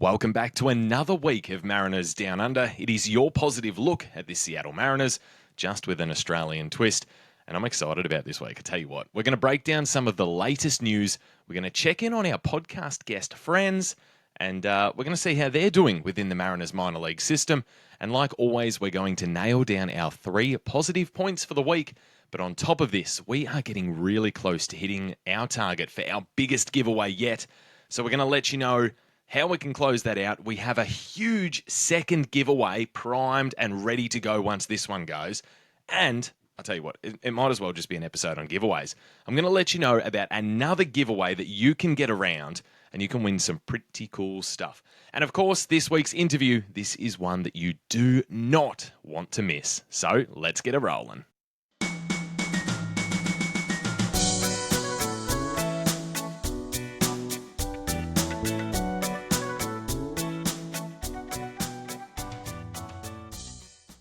Welcome back to another week of Mariners Down Under. It is your positive look at the Seattle Mariners, just with an Australian twist. And I'm excited about this week. I tell you what, we're going to break down some of the latest news. We're going to check in on our podcast guest friends, and we're going to see how they're doing within the Mariners minor league system. And like always, we're going to nail down our 3 positive points for the week. But on top of this, we are getting really close to hitting our target for our biggest giveaway yet. So we're going to let you know how we can close that out. We have a huge second giveaway primed and ready to go once this one goes. And I'll tell you what, it might as well just be an episode on giveaways. I'm going to let you know about another giveaway that you can get around and you can win some pretty cool stuff. And of course, this week's interview, this is one that you do not want to miss. So let's get it rolling.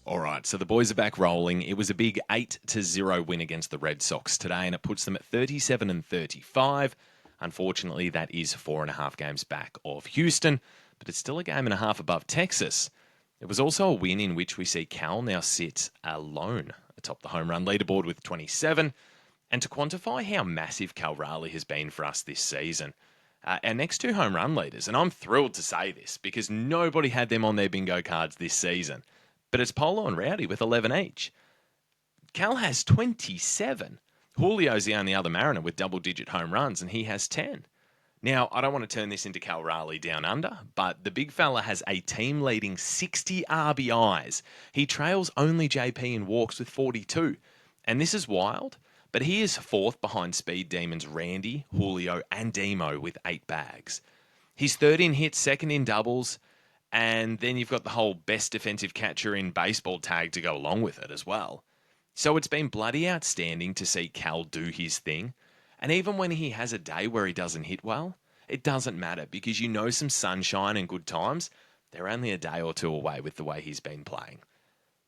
All right, so the boys are back rolling. It was a big 8-0 win against the Red Sox today, and it puts them at 37-35. Unfortunately, that is 4.5 games back of Houston, but it's still a game and a half above Texas. It was also a win in which we see Cal now sit alone atop the home run leaderboard with 27. And to quantify how massive Cal Raleigh has been for us this season, our next 2 home run leaders, and I'm thrilled to say this because nobody had them on their bingo cards this season, but it's Polo and Rowdy with 11 each. Cal has 27. Julio's the only other Mariner with double-digit home runs, and he has 10. Now, I don't want to turn this into Cal Raleigh down under, but the big fella has a team-leading 60 RBIs. He trails only JP in walks with 42. And this is wild, but he is 4th behind Speed Demons Randy, Julio, and Demo with 8 bags. He's 3rd in hits, 2nd in doubles, and then you've got the whole best defensive catcher in baseball tag to go along with it as well. So it's been bloody outstanding to see Cal do his thing. And even when he has a day where he doesn't hit well, it doesn't matter because you know some sunshine and good times, they're only a day or 2 away with the way he's been playing.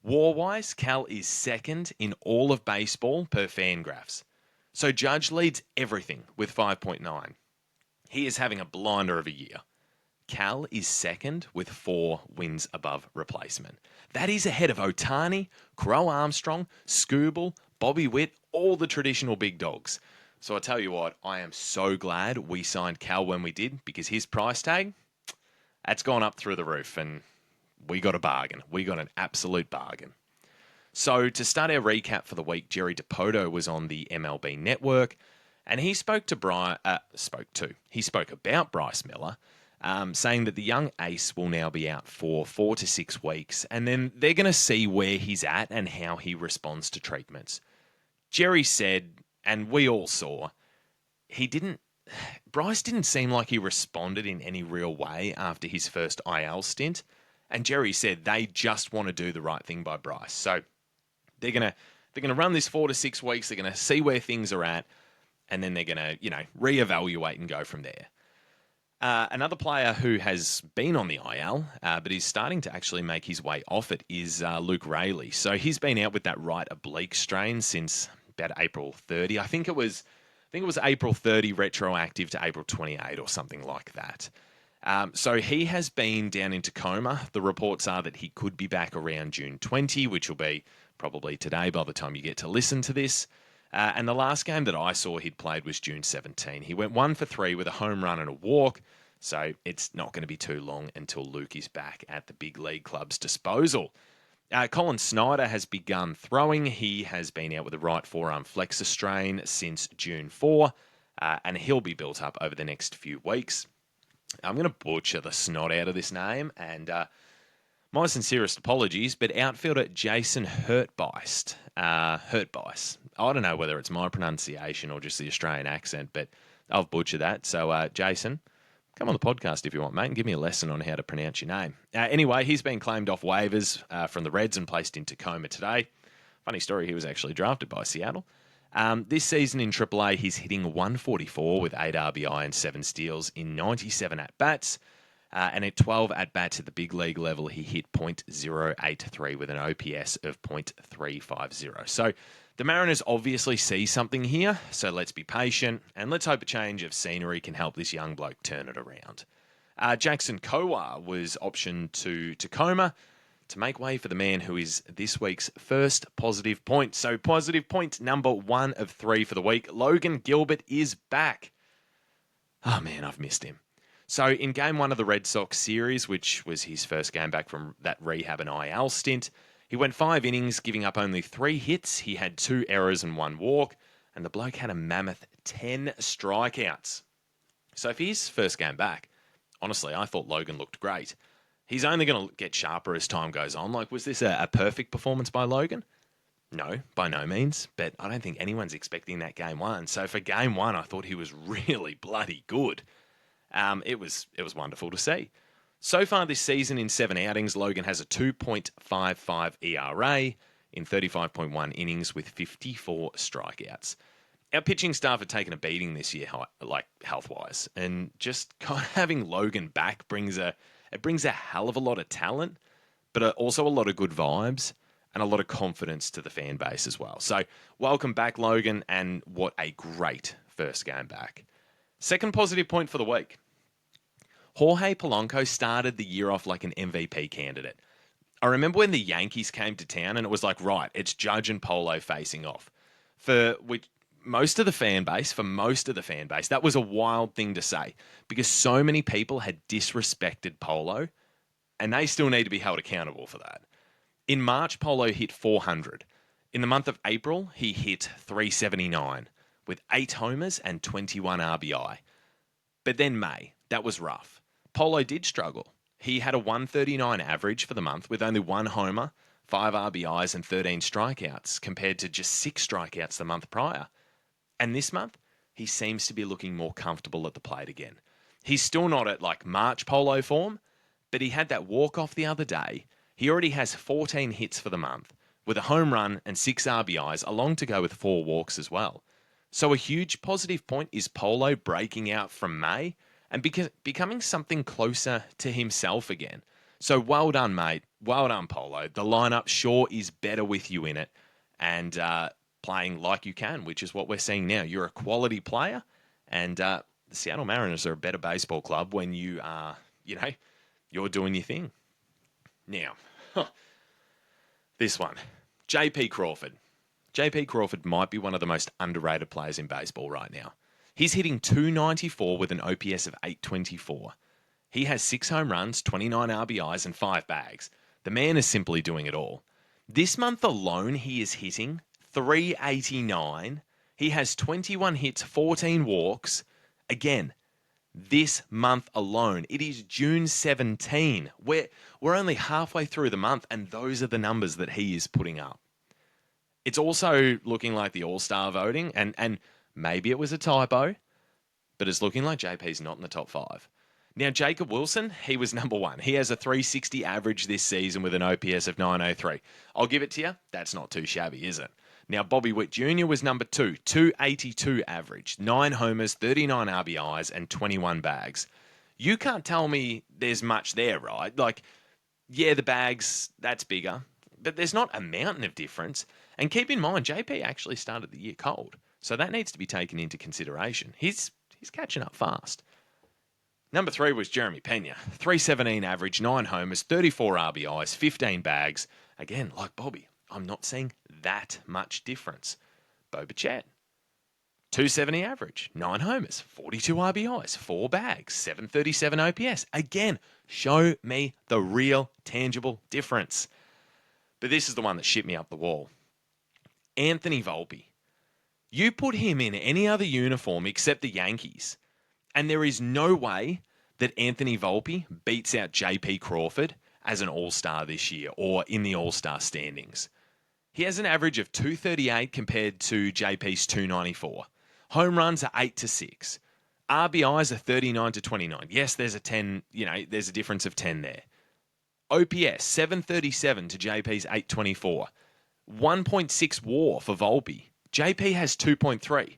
War-wise, Cal is 2nd in all of baseball per Fangraphs. So Judge leads everything with 5.9. He is having a blinder of a year. Cal is 2nd with 4 wins above replacement. That is ahead of Ohtani, Crow Armstrong, Scooble, Bobby Witt, all the traditional big dogs. So I tell you what, I am so glad we signed Cal when we did because his price tag, that's gone up through the roof and we got a bargain. We got an absolute bargain. So to start our recap for the week, Jerry DiPoto was on the MLB network and he spoke about Bryce Miller, saying that the young ace will now be out for 4 to 6 weeks, and then they're going to see where he's at and how he responds to treatments. Jerry said, and we all saw, Bryce didn't seem like he responded in any real way after his first IL stint, and Jerry said they just want to do the right thing by Bryce. So they're going to run this 4 to 6 weeks, they're going to see where things are at, and then they're going to, reevaluate and go from there. Another player who has been on the IL, but is starting to actually make his way off it, is Luke Raley. So he's been out with that right oblique strain since about April 30. I think it was April 30 retroactive to April 28 or something like that. So he has been down in Tacoma. The reports are that he could be back around June 20, which will be probably today by the time you get to listen to this. And the last game that I saw he'd played was June 17. He went 1 for 3 with a home run and a walk. So it's not going to be too long until Luke is back at the big league club's disposal. Colin Snyder has begun throwing. He has been out with a right forearm flexor strain since June 4, and he'll be built up over the next few weeks. I'm going to butcher the snot out of this name, and my sincerest apologies, but outfielder Jason Hurtbeist. I don't know whether it's my pronunciation or just the Australian accent, but I've butchered that. So, Jason, come on the podcast if you want, mate, and give me a lesson on how to pronounce your name. Anyway, he's been claimed off waivers from the Reds and placed in Tacoma today. Funny story, he was actually drafted by Seattle. This season in AAA, he's hitting 144 with 8 RBI and 7 steals in 97 at-bats. And at 12 at-bats at the big league level, he hit .083 with an OPS of .350. So the Mariners obviously see something here, so let's be patient, and let's hope a change of scenery can help this young bloke turn it around. Jackson Kowar was optioned to Tacoma to make way for the man who is this week's first positive point. So positive point number 1 of 3 for the week. Logan Gilbert is back. Oh, man, I've missed him. So in game 1 of the Red Sox series, which was his first game back from that rehab and IL stint, he went 5 innings, giving up only 3 hits. He had 2 errors and 1 walk, and the bloke had a mammoth 10 strikeouts. So for his first game back, honestly, I thought Logan looked great. He's only going to get sharper as time goes on. Like, was this a perfect performance by Logan? No, by no means. But I don't think anyone's expecting that game 1. So for game 1, I thought he was really bloody good. It was wonderful to see. So far this season, in 7 outings, Logan has a 2.55 ERA in 35.1 innings with 54 strikeouts. Our pitching staff have taken a beating this year, like health-wise, and just kind of having Logan back brings a hell of a lot of talent, but also a lot of good vibes and a lot of confidence to the fan base as well. So welcome back, Logan, and what a great first game back. Second positive point for the week. Jorge Polanco started the year off like an MVP candidate. I remember when the Yankees came to town and it was like, right, it's Judge and Polo facing off. For most of the fan base, that was a wild thing to say because so many people had disrespected Polo and they still need to be held accountable for that. In March, Polo hit 400. In the month of April, he hit 379 with 8 homers and 21 RBI. But then May, that was rough. Polo did struggle. He had a 139 average for the month with only 1 homer, 5 RBIs and 13 strikeouts compared to just 6 strikeouts the month prior. And this month, he seems to be looking more comfortable at the plate again. He's still not at like March Polo form, but he had that walk-off the other day. He already has 14 hits for the month with a home run and 6 RBIs, along to go with 4 walks as well. So a huge positive point is Polo breaking out from May and becoming something closer to himself again. So well done, mate. Well done, Polo. The lineup sure is better with you in it and playing like you can, which is what we're seeing now. You're a quality player, and the Seattle Mariners are a better baseball club when you are, you're doing your thing. Now, this one, JP Crawford. JP Crawford might be one of the most underrated players in baseball right now. He's hitting .294 with an OPS of .824. He has 6 home runs, 29 RBIs, and 5 bags. The man is simply doing it all. This month alone, he is hitting .389. He has 21 hits, 14 walks. Again, this month alone. It is June 17. We're only halfway through the month, and those are the numbers that he is putting up. It's also looking like the All-Star voting, and maybe it was a typo, but it's looking like JP's not in the top 5. Now, Jacob Wilson, he was number 1. He has a .360 average this season with an OPS of .903. I'll give it to you. That's not too shabby, is it? Now, Bobby Witt Jr. was number 2, .282 average, 9 homers, 39 RBIs, and 21 bags. You can't tell me there's much there, right? Like, yeah, the bags, that's bigger, but there's not a mountain of difference. And keep in mind, JP actually started the year cold, so that needs to be taken into consideration. He's catching up fast. Number 3 was Jeremy Pena. .317 average, 9 homers, 34 RBIs, 15 bags. Again, like Bobby, I'm not seeing that much difference. Bo Bichette. .270 average, 9 homers, 42 RBIs, 4 bags, 737 OPS. Again, show me the real tangible difference. But this is the one that shipped me up the wall. Anthony Volpe. You put him in any other uniform except the Yankees, and there is no way that Anthony Volpe beats out JP Crawford as an All-Star this year or in the All-Star standings. He has an average of .238 compared to JP's .294. Home runs are 8-6. RBIs are 39-29. Yes, there's there's a difference of 10 there. OPS 737 to JP's 824. 1.6 WAR for Volpe. JP has 2.3.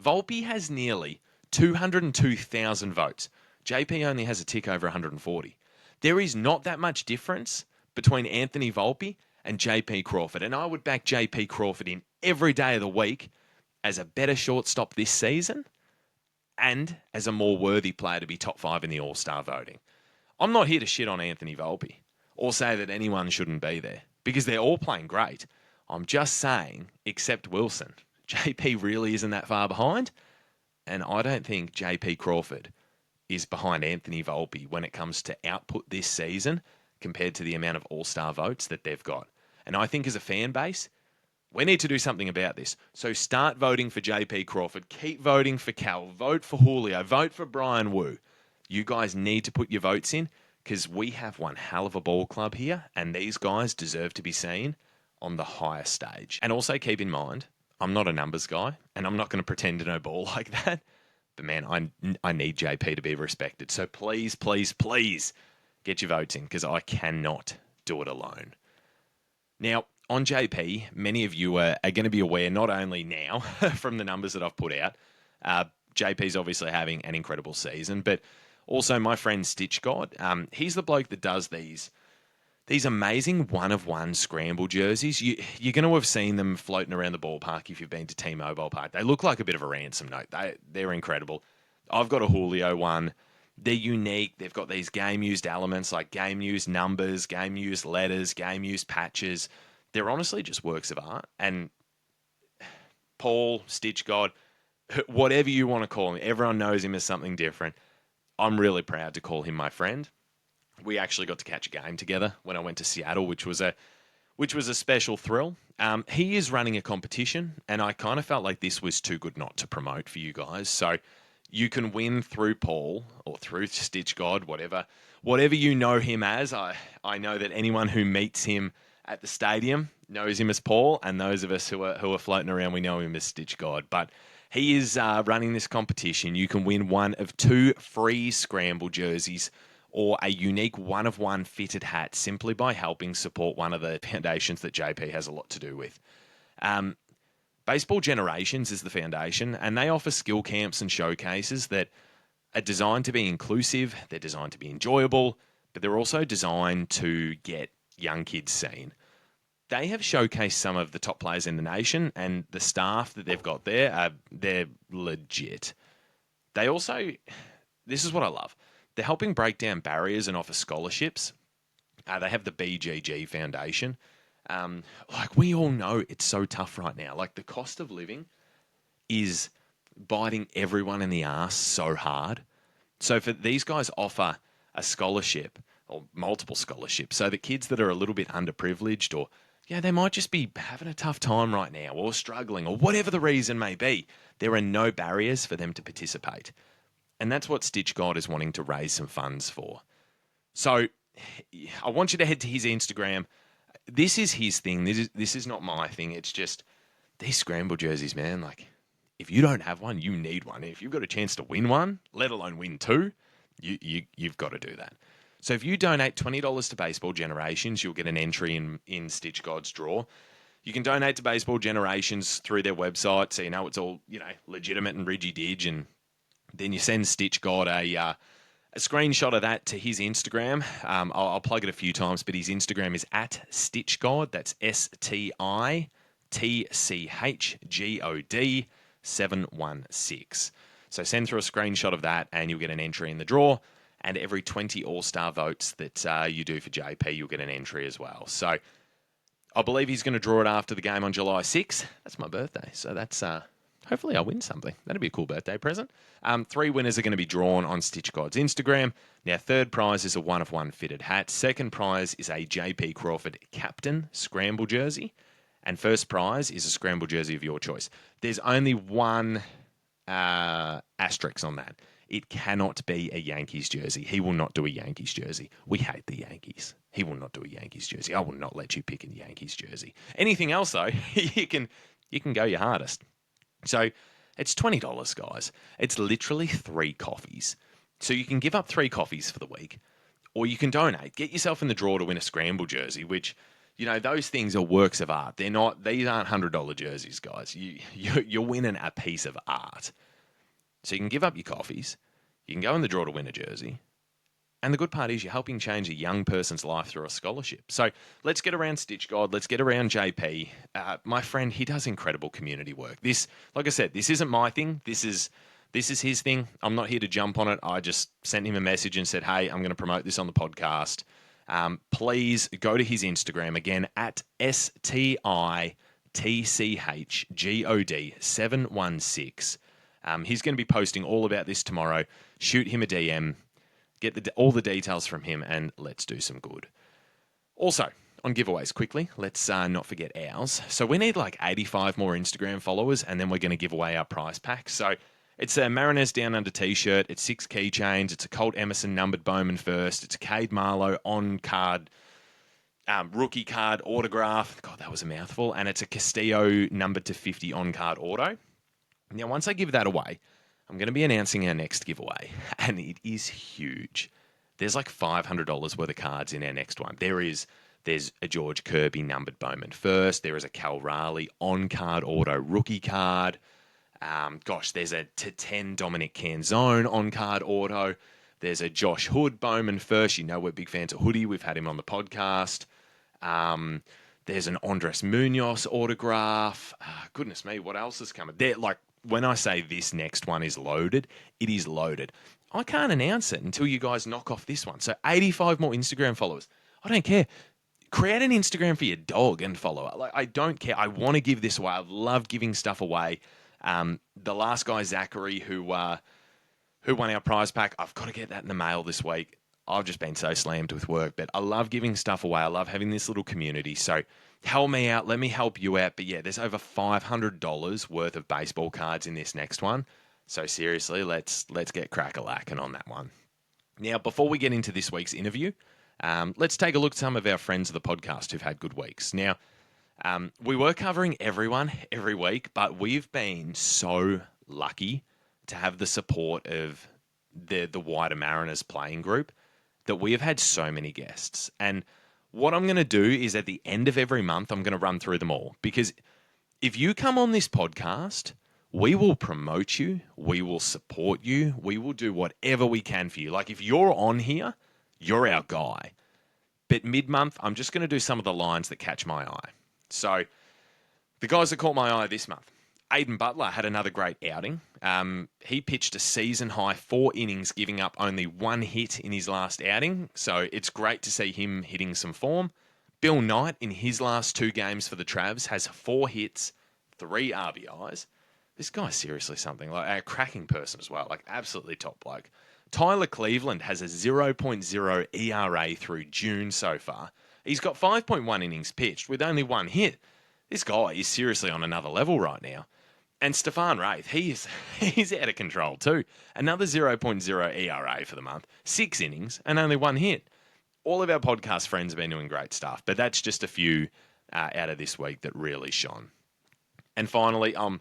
Volpe has nearly 202,000 votes. JP only has a tick over 140. There is not that much difference between Anthony Volpe and JP Crawford, and I would back JP Crawford in every day of the week as a better shortstop this season and as a more worthy player to be top 5 in the All-Star voting. I'm not here to shit on Anthony Volpe or say that anyone shouldn't be there because they're all playing great. I'm just saying, except Wilson, JP really isn't that far behind, and I don't think JP Crawford is behind Anthony Volpe when it comes to output this season compared to the amount of All-Star votes that they've got. And I think as a fan base, we need to do something about this. So start voting for JP Crawford. Keep voting for Cal. Vote for Julio. Vote for Brian Wu. You guys need to put your votes in because we have one hell of a ball club here and these guys deserve to be seen on the highest stage. And also keep in mind, I'm not a numbers guy and I'm not going to pretend to know ball like that. But man, I need JP to be respected. So please, please, please get your votes in because I cannot do it alone. Now, on JP, many of you are going to be aware not only now from the numbers that I've put out, JP's obviously having an incredible season, but also my friend Stitch God, he's the bloke that does these amazing one-of-one scramble jerseys. You're going to have seen them floating around the ballpark if you've been to T-Mobile Park. They look like a bit of a ransom note. They're incredible. I've got a Julio one. They're unique. They've got these game-used elements like game-used numbers, game-used letters, game-used patches. They're honestly just works of art. And Paul, Stitch God, whatever you want to call him, everyone knows him as something different. I'm really proud to call him my friend. We actually got to catch a game together when I went to Seattle, which was a special thrill. He is running a competition, and I kind of felt like this was too good not to promote for you guys. So you can win through Paul or through Stitch God, whatever you know him as. I know that anyone who meets him at the stadium knows him as Paul, and those of us who are floating around, we know him as Stitch God. But he is running this competition. You can win one of 2 free scramble jerseys or a unique one-of-one fitted hat simply by helping support one of the foundations that JP has a lot to do with. Baseball Generations is the foundation, and they offer skill camps and showcases that are designed to be inclusive, they're designed to be enjoyable, but they're also designed to get young kids seen. They have showcased some of the top players in the nation, and the staff that they've got there, they're legit. They also, this is what I love, they're helping break down barriers and offer scholarships. They have the BGG Foundation. Like we all know, it's so tough right now. Like the cost of living is biting everyone in the ass so hard. So for these guys offer a scholarship or multiple scholarships so that kids that are a little bit underprivileged or they might just be having a tough time right now or struggling or whatever the reason may be, there are no barriers for them to participate. And that's what Stitch God is wanting to raise some funds for. So I want you to head to his Instagram. This is his thing. This is not my thing. It's just these scramble jerseys, man. Like, if you don't have one, you need one. If you've got a chance to win one, let alone win 2, you've got to do that. So if you donate $20 to Baseball Generations, you'll get an entry in Stitch God's draw. You can donate to Baseball Generations through their website, so you know it's all legitimate and ridgy-dig, and then you send Stitch God a screenshot of that to his Instagram. I'll plug it a few times, but his Instagram is @StitchGod. That's STITCHGOD 716. So send through a screenshot of that, and you'll get an entry in the draw. And every 20 All-Star votes that you do for JP, you'll get an entry as well. So I believe he's going to draw it after the game on July 6th. That's my birthday, so that's hopefully I'll win something. That'd be a cool birthday present. 3 winners are going to be drawn on Stitch God's Instagram. Now, third prize is a one-of-one fitted hat. Second prize is a JP Crawford captain scramble jersey. And first prize is a scramble jersey of your choice. There's only one asterisk on that. It cannot be a Yankees jersey. He will not do a Yankees jersey. We hate the Yankees. He will not do a Yankees jersey. I will not let you pick a Yankees jersey. Anything else, though, you can go your hardest. So it's $20, guys. It's literally 3 coffees. So you can give up 3 coffees for the week, or you can donate. Get yourself in the draw to win a scramble jersey, which, those things are works of art. These aren't $100 jerseys, guys. You're winning a piece of art. So you can give up your coffees. You can go in the draw to win a jersey. And the good part is you're helping change a young person's life through a scholarship. So let's get around Stitch God. Let's get around JP. My friend, he does incredible community work. This, like I said, this isn't my thing. This is This is his thing. I'm not here to jump on it. I just sent him a message and said, hey, I'm going to promote this on the podcast. Please go to his Instagram again at STITCHGOD716. He's going to be posting all about this tomorrow. Shoot him a DM, get all the details from him, and let's do some good. Also, on giveaways, quickly, let's not forget ours. So we need like 85 more Instagram followers, and then we're going to give away our prize pack. So it's a Mariners Down Under t-shirt. It's 6 keychains. It's a Colt Emerson numbered Bowman first. It's a Cade Marlowe on-card, rookie card autograph. God, that was a mouthful. And it's a Castillo numbered to 50 on-card auto. Now, once I give that away, I'm going to be announcing our next giveaway, and it is huge. There's like $500 worth of cards in our next one. There's a George Kirby numbered Bowman first. There is a Cal Raleigh on-card auto rookie card. There's a to 10 Dominic Canzone on-card auto. There's a Josh Hood Bowman first. You know we're big fans of Hoodie. We've had him on the podcast. There's an Andres Munoz autograph. Goodness me, what else is coming? When I say this next one is loaded, it is loaded. I can't announce it until you guys knock off this one. So 85 more Instagram followers. I don't care. Create an Instagram for your dog and follow it. I don't care. I want to give this away. I love giving stuff away. The last guy, Zachary, who won our prize pack, I've got to get that in the mail this week. I've just been so slammed with work, but I love giving stuff away. I love having this little community. So help me out. Let me help you out. But yeah, there's over $500 worth of baseball cards in this next one. So seriously, let's get crack-a-lacking on that one. Now, before we get into this week's interview, let's take a look at some of our friends of the podcast who've had good weeks. Now, we were covering everyone every week, but we've been so lucky to have the support of the wider Mariners playing group that we have had so many guests. And what I'm going to do is at the end of every month, I'm going to run through them all. Because if you come on this podcast, we will promote you. We will support you. We will do whatever we can for you. Like if you're on here, you're our guy. But mid-month, I'm just going to do some of the lines that catch my eye. So the guys that caught my eye this month. Aiden Butler had another great outing. He pitched a season-high 4 innings, giving up only 1 hit in his last outing. So it's great to see him hitting some form. Bill Knight, in his last 2 games for the Travs, has 4 hits, 3 RBIs. This guy's seriously something. Like a cracking person as well. Like absolutely top bloke. Tyler Cleveland has a 0.0 ERA through June so far. He's got 5.1 innings pitched with only 1 hit. This guy is seriously on another level right now. And Stefan Wraith, he's out of control too. Another 0.0 ERA for the month, 6 innings, and only 1 hit. All of our podcast friends have been doing great stuff, but that's just a few out of this week that really shone. And finally, I'm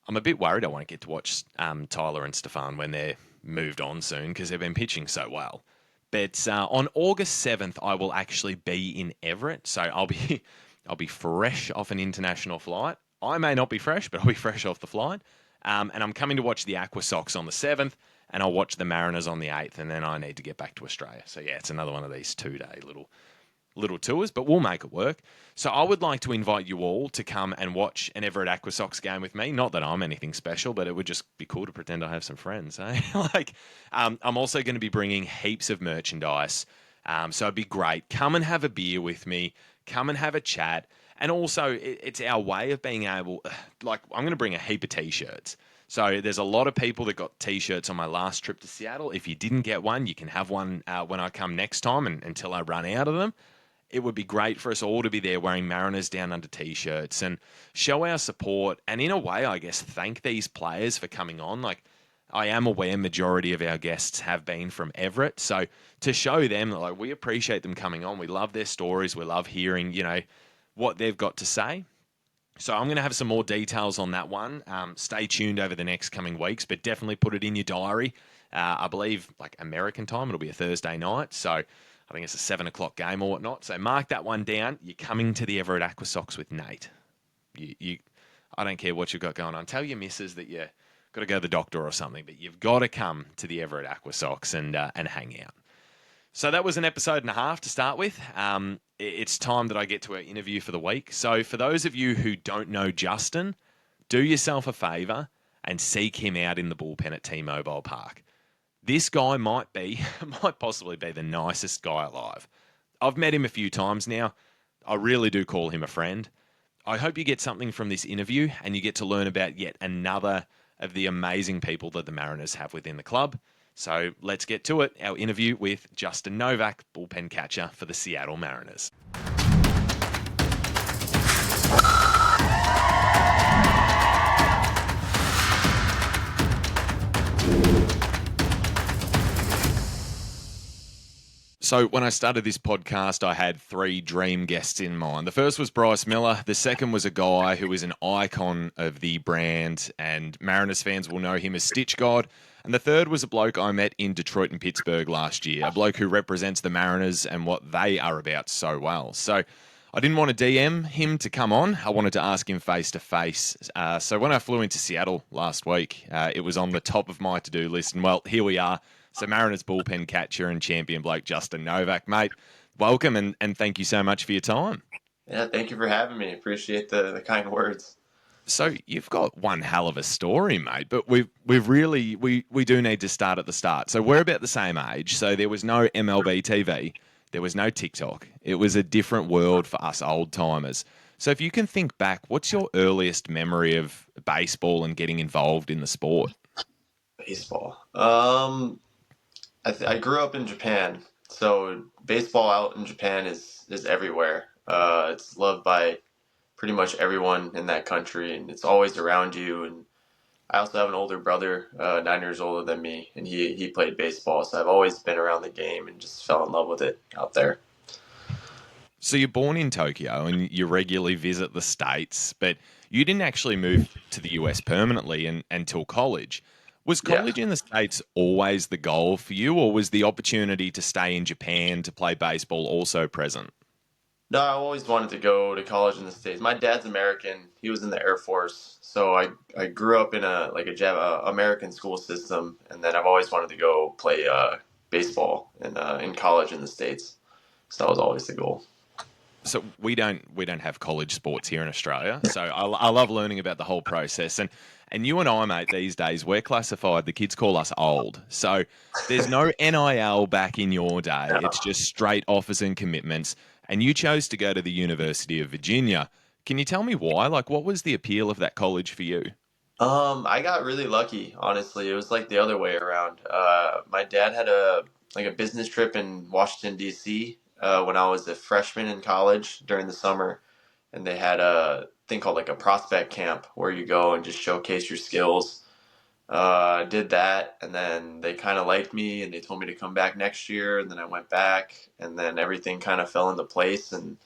a bit worried I won't get to watch Tyler and Stefan when they're moved on soon because they've been pitching so well. But on August 7th, I will actually be in Everett, so I'll be fresh off an international flight. I may not be fresh, but I'll be fresh off the flight. And I'm coming to watch the Aqua Sox on the 7th, and I'll watch the Mariners on the 8th, and then I need to get back to Australia. So, yeah, it's another one of these 2-day little tours, but we'll make it work. So I would like to invite you all to come and watch an Everett Aqua Sox game with me. Not that I'm anything special, but it would just be cool to pretend I have some friends. Eh? I'm also going to be bringing heaps of merchandise. So it'd be great. Come and have a beer with me. Come and have a chat. And also, it's our way of being able, I'm going to bring a heap of T-shirts. So there's a lot of people that got T-shirts on my last trip to Seattle. If you didn't get one, you can have one when I come next time until I run out of them. It would be great for us all to be there wearing Mariners Down Under T-shirts and show our support. And in a way, I guess, thank these players for coming on. Like, I am aware majority of our guests have been from Everett. So to show them that, we appreciate them coming on. We love their stories. We love hearing, what they've got to say. So I'm going to have some more details on that one. Stay tuned over the next coming weeks, but definitely put it in your diary. I believe American time, it'll be a Thursday night. So I think it's a 7 o'clock game or whatnot. So mark that one down. You're coming to the Everett Aqua Sox with Nate. I don't care what you've got going on. Tell your missus that you got to go to the doctor or something, but you've got to come to the Everett Aqua Sox and hang out. So that was an episode and a half to start with. It's time that I get to our interview for the week. So for those of you who don't know Justin, do yourself a favor and seek him out in the bullpen at T-Mobile Park. This guy might possibly be the nicest guy alive. I've met him a few times now. I really do call him a friend. I hope you get something from this interview and you get to learn about yet another of the amazing people that the Mariners have within the club. So let's get to it. Our interview with Justin Novak, bullpen catcher for the Seattle Mariners. So when I started this podcast, I had 3 dream guests in mind. The first was Bryce Miller. The second was a guy who is an icon of the brand, and Mariners fans will know him as Stitch God. And the third was a bloke I met in Detroit and Pittsburgh last year, a bloke who represents the Mariners and what they are about so well. So I didn't want to DM him to come on. I wanted to ask him face to face. So when I flew into Seattle last week, it was on the top of my to-do list. And well, here we are. So Mariners bullpen catcher and champion bloke Justin Novak, mate. Welcome and thank you so much for your time. Yeah, thank you for having me. Appreciate the kind words. So you've got one hell of a story, mate. But we do need to start at the start. So we're about the same age. So there was no MLB TV, there was no TikTok. It was a different world for us old timers. So if you can think back, what's your earliest memory of baseball and getting involved in the sport? Baseball. I grew up in Japan, so baseball out in Japan is everywhere. It's loved by pretty much everyone in that country, and it's always around you. And I also have an older brother, 9 years older than me, and he played baseball, so I've always been around the game and just fell in love with it out there. So you're born in Tokyo and you regularly visit the States, but you didn't actually move to the US permanently until college. Was college in the States always the goal for you, or was the opportunity to stay in Japan to play baseball also present? No, I always wanted to go to college in the States. My dad's American. He was in the Air Force. So I grew up in a American school system, and then I've always wanted to go play baseball in college in the States. So that was always the goal. So we don't have college sports here in Australia. So I love learning about the whole process. And you and I, mate, these days, we're classified, the kids call us old. So there's no NIL back in your day. Yeah. It's just straight offers and commitments. And you chose to go to the University of Virginia. Can you tell me why? Like, what was the appeal of that college for you? I got really lucky, honestly. It was like the other way around. My dad had a business trip in Washington D.C. When I was a freshman in college during the summer, and they had a thing called like a prospect camp where you go and just showcase your skills. I did that, and then they kind of liked me, and they told me to come back next year, and then I went back, and then everything kind of fell into place, and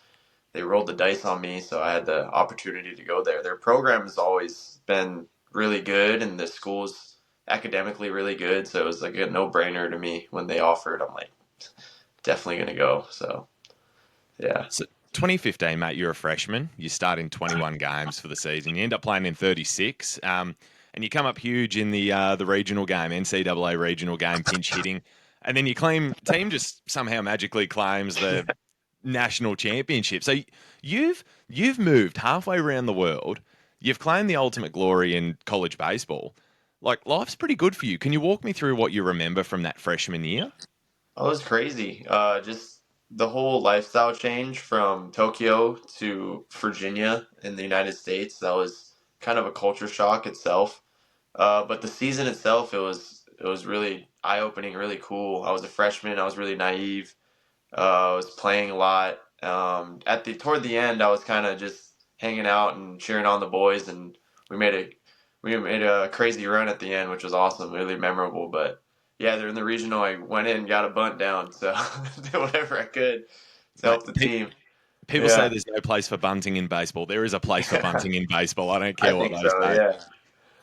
they rolled the dice on me, so I had the opportunity to go there. Their program has always been really good, and the school's academically really good, so it was like a no-brainer to me when they offered. I'm like, definitely gonna go. So, yeah. So 2015, mate, you're a freshman. You start in 21 games for the season. You end up playing in 36. And you come up huge in the regional game, NCAA regional game, pinch hitting. And then your team just somehow magically claims the national championship. So you've moved halfway around the world. You've claimed the ultimate glory in college baseball. Like, life's pretty good for you. Can you walk me through what you remember from that freshman year? Oh, it was crazy. Just the whole lifestyle change from Tokyo to Virginia in the United States. That was kind of a culture shock itself. But the season itself, it was really eye-opening, really cool. I was a freshman. I was really naive. I was playing a lot. Toward the end, I was kind of just hanging out and cheering on the boys, and we made a we made a crazy run at the end, which was awesome, really memorable. But yeah, they're in the regional. I went in, and got a bunt down, so did whatever I could to Mate, help the team. people say Yeah, there's no place for bunting in baseball. There is a place for bunting in baseball. I don't I care what think they so. say. Yeah.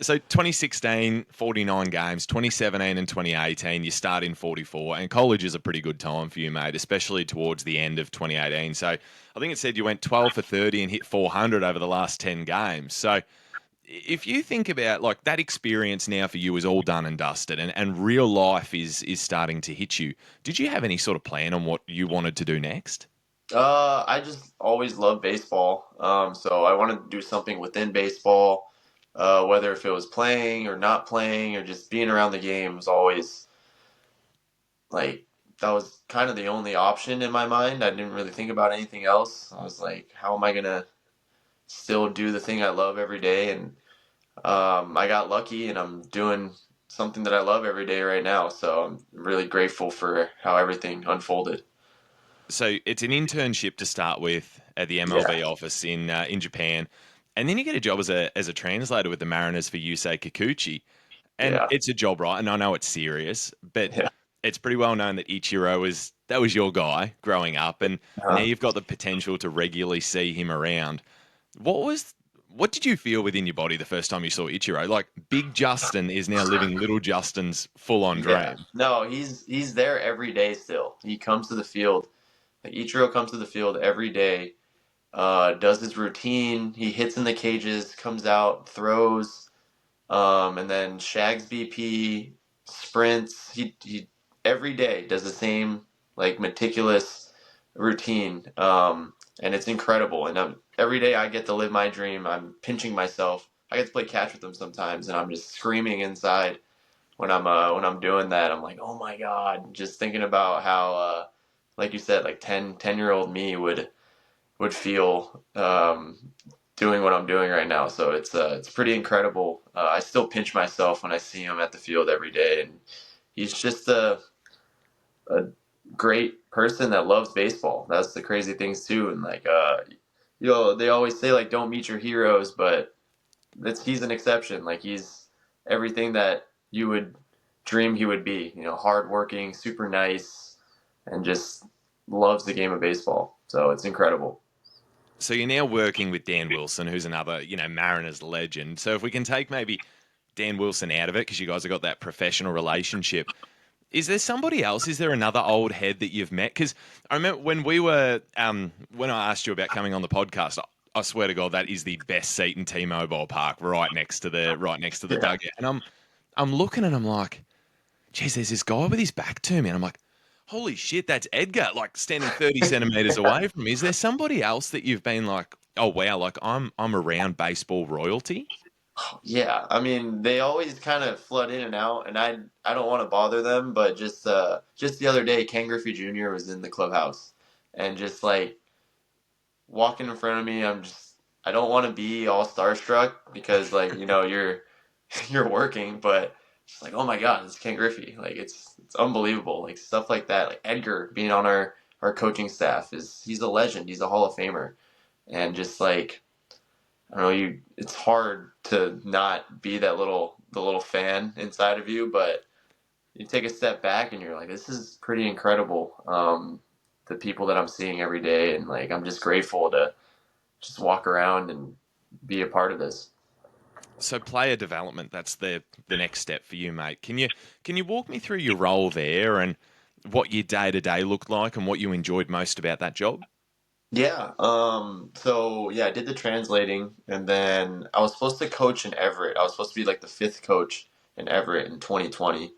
So 2016, 49 games, 2017 and 2018, you start in 44, and college is a pretty good time for you, mate, especially towards the end of 2018. So I think it said you went 12 for 30 and hit 400 over the last 10 games. So if you think about like that experience now for you is all done and dusted and real life is starting to hit you, did you have any sort of plan on what you wanted to do next? I just always loved baseball. So I wanted to do something within baseball. whether if it was playing or not playing or just being around the game was always like that was kind of the only option in my mind. I didn't really think about anything else. I was like, how am I gonna still do the thing I love every day? And I got lucky, and I'm doing something that I love every day right now. So I'm really grateful for how everything unfolded. So it's an internship to start with at the Yeah, MLB office in Japan, and then you get a job as a translator with the Mariners for Yusei Kikuchi, and yeah, it's a job, right? And I know it's serious, but yeah. it's pretty well known that Ichiro was your guy growing up, and now Uh, you've got the potential to regularly see him around. What was what did you feel within your body the first time you saw Ichiro? Like Big Justin is now living Little Justin's full on yeah. dream. No, he's there every day still. He comes to the field. Like Ichiro comes to the field every day, does his routine. He hits in the cages, comes out, throws, and then shags BP, sprints. He every day does the same like meticulous routine, and it's incredible. And every day I get to live my dream. I'm pinching myself. I get to play catch with him sometimes, and I'm just screaming inside when I'm doing that. I'm like, oh my god, just thinking about how, like you said, like 10 year old me would feel doing what I'm doing right now. So it's pretty incredible. I still pinch myself when I see him at the field every day, and he's just a great person that loves baseball. That's the crazy things too. And like they always say like don't meet your heroes, but he's an exception. Like he's everything that you would dream he would be. Hardworking, super nice, and just loves the game of baseball. So it's incredible. So you're now working with Dan Wilson, who's another, Mariners legend. So if we can take maybe Dan Wilson out of it, because you guys have got that professional relationship, is there somebody else? Is there another old head that you've met? Because I remember when I asked you about coming on the podcast, I swear to God, that is the best seat in T-Mobile Park, right next to the Yeah. dugout. And I'm looking and I'm like, geez, there's this guy with his back to me, and I'm like, holy shit, that's Edgar, like standing 30 centimeters away from me. Is there somebody else that you've been like, oh wow, like I'm around baseball royalty? Yeah, I mean, they always kind of flood in and out, and I don't want to bother them, but just the other day, Ken Griffey Jr. was in the clubhouse, and just like walking in front of me, I don't want to be all starstruck because like you're working, but just like oh my God, it's Ken Griffey, like it's unbelievable, like stuff like that, like Edgar being on our coaching staff he's a legend, he's a Hall of Famer, and just like I don't know, it's hard to not be the little fan inside of you, but you take a step back and you're like, this is pretty incredible. The people that I'm seeing every day, and like I'm just grateful to just walk around and be a part of this. So player development, that's the next step for you, mate. Can you walk me through your role there and what your day to day looked like and what you enjoyed most about that job? Yeah. So yeah, I did the translating, and then I was supposed to coach in Everett. I was supposed to be like the fifth coach in Everett in 2020,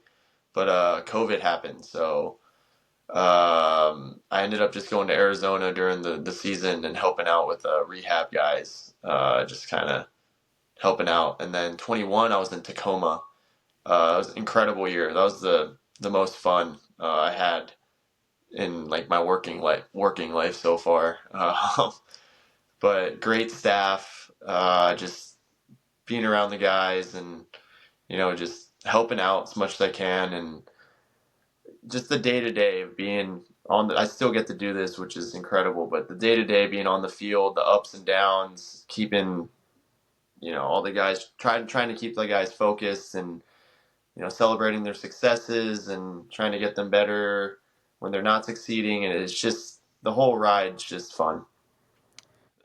but COVID happened, so I ended up just going to Arizona during the season and helping out with rehab guys, just kind of helping out. And then 21, I was in Tacoma. It was an incredible year. That was the most fun I had in like my working life so far. But great staff, just being around the guys and just helping out as much as I can, and just the day to day of being on I still get to do this, which is incredible, but the day to day being on the field, the ups and downs, keeping all the guys trying to keep the guys focused, and celebrating their successes and trying to get them better when they're not succeeding, and it's just the whole ride's just fun.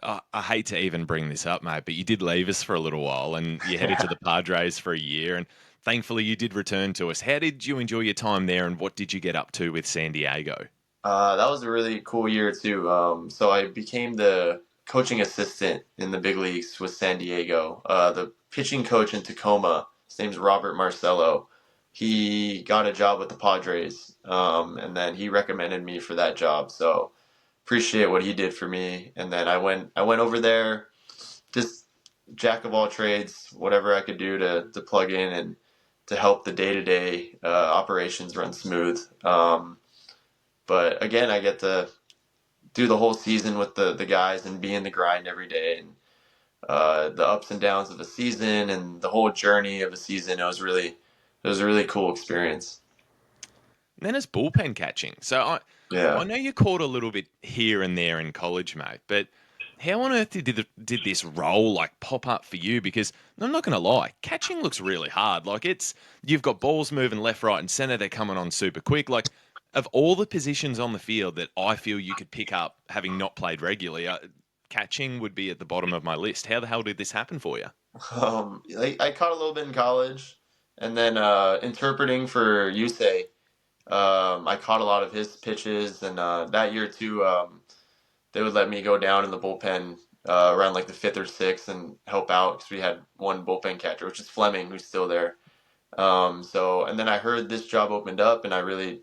I hate to even bring this up, mate, but you did leave us for a little while and you headed to Yeah. the Padres for a year. And thankfully, you did return to us. How did you enjoy your time there and what did you get up to with San Diego? That was a really cool year too. So I became the coaching assistant in the big leagues with San Diego. The pitching coach in Tacoma, his name's Robert Marcello. He got a job with the Padres, and then he recommended me for that job. So appreciate what he did for me. And then I went over there. Just jack of all trades, whatever I could do to plug in and to help the day to day operations run smooth. But again, I get to do the whole season with the guys and be in the grind every day, and the ups and downs of a season and the whole journey of a season. It was a really cool experience. And then it's bullpen catching. So I Yeah. know you caught a little bit here and there in college, mate, but how on earth did this role like pop up for you? Because I'm not going to lie, catching looks really hard. Like you've got balls moving left, right, and center. They're coming on super quick. Like of all the positions on the field that I feel you could pick up, having not played regularly, catching would be at the bottom of my list. How the hell did this happen for you? I caught a little bit in college, and then interpreting for Yusei. I caught a lot of his pitches, and that year too, they would let me go down in the bullpen around like the fifth or sixth and help out because we had one bullpen catcher, which is Fleming, who's still there. And then I heard this job opened up, and I really